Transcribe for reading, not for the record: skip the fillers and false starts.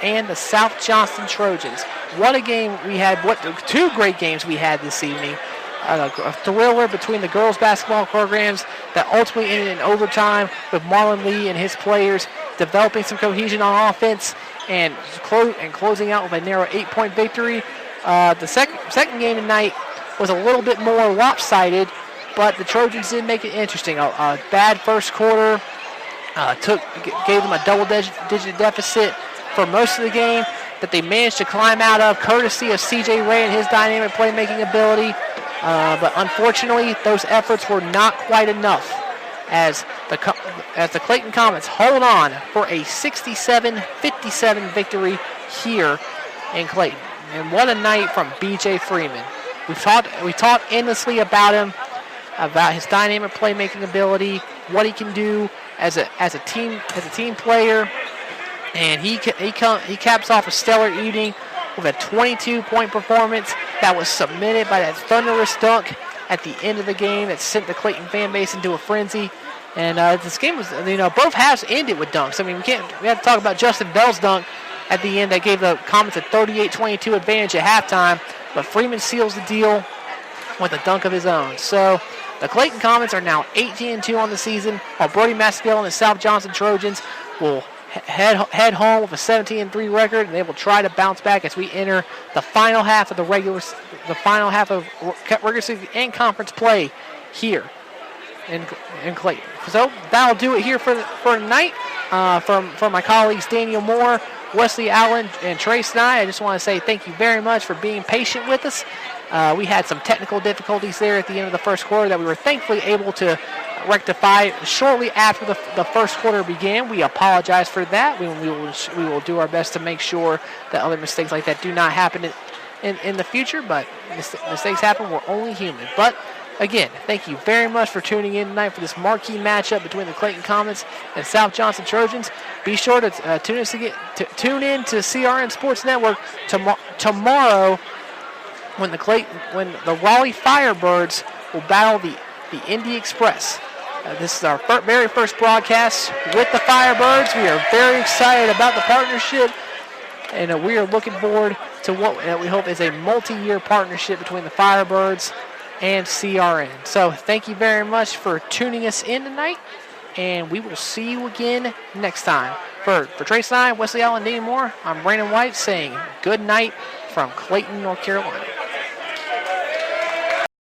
and the South Johnston Trojans. What a game we had. What two great games we had this evening. A thriller between the girls basketball programs that ultimately ended in overtime with Marlon Lee and his players developing some cohesion on offense and closing out with a narrow 8-point victory. The second game tonight was a little bit more lopsided, but the Trojans did make it interesting. A bad first quarter gave them a double-digit deficit for most of the game that they managed to climb out of, courtesy of C.J. Ray and his dynamic playmaking ability. But unfortunately, those efforts were not quite enough as the Clayton Comets hold on for a 67-57 victory here in Clayton. And what a night from B.J. Freeman. We talked endlessly about him, about his dynamic playmaking ability, what he can do as a team player, and he caps off a stellar evening with a 22-point performance that was submitted by that thunderous dunk at the end of the game that sent the Clayton fan base into a frenzy. And this game was, both halves ended with dunks. I mean, we have to talk about Justin Bell's dunk at the end that gave the Comets a 38-22 advantage at halftime, but Freeman seals the deal with a dunk of his own. So the Clayton Comets are now 18-2 on the season, while Brody Maskell and the South Johnston Trojans will head home with a 17-3 record, and they will try to bounce back as we enter the final half of regular season and conference play here in Clayton. So that'll do it here for tonight. From my colleagues Daniel Moore, Wesley Allen, and Trace and I just want to say thank you very much for being patient with us. We had some technical difficulties there at the end of the first quarter that we were thankfully able to rectify shortly after the first quarter began. We apologize for that. We will do our best to make sure that other mistakes like that do not happen in the future, but mistakes happen. We're only human. But again, thank you very much for tuning in tonight for this marquee matchup between the Clayton Comets and South Johnston Trojans. Be sure to tune in to CRN Sports Network tomorrow when the Raleigh Firebirds will battle the Indy Express. This is our very first broadcast with the Firebirds. We are very excited about the partnership, and we are looking forward to what we hope is a multi-year partnership between the Firebirds and CRN. So thank you very much for tuning us in tonight, and we will see you again next time. For Trace and I, Wesley Allen, Dean Moore, I'm Brandon White saying good night from Clayton, North Carolina.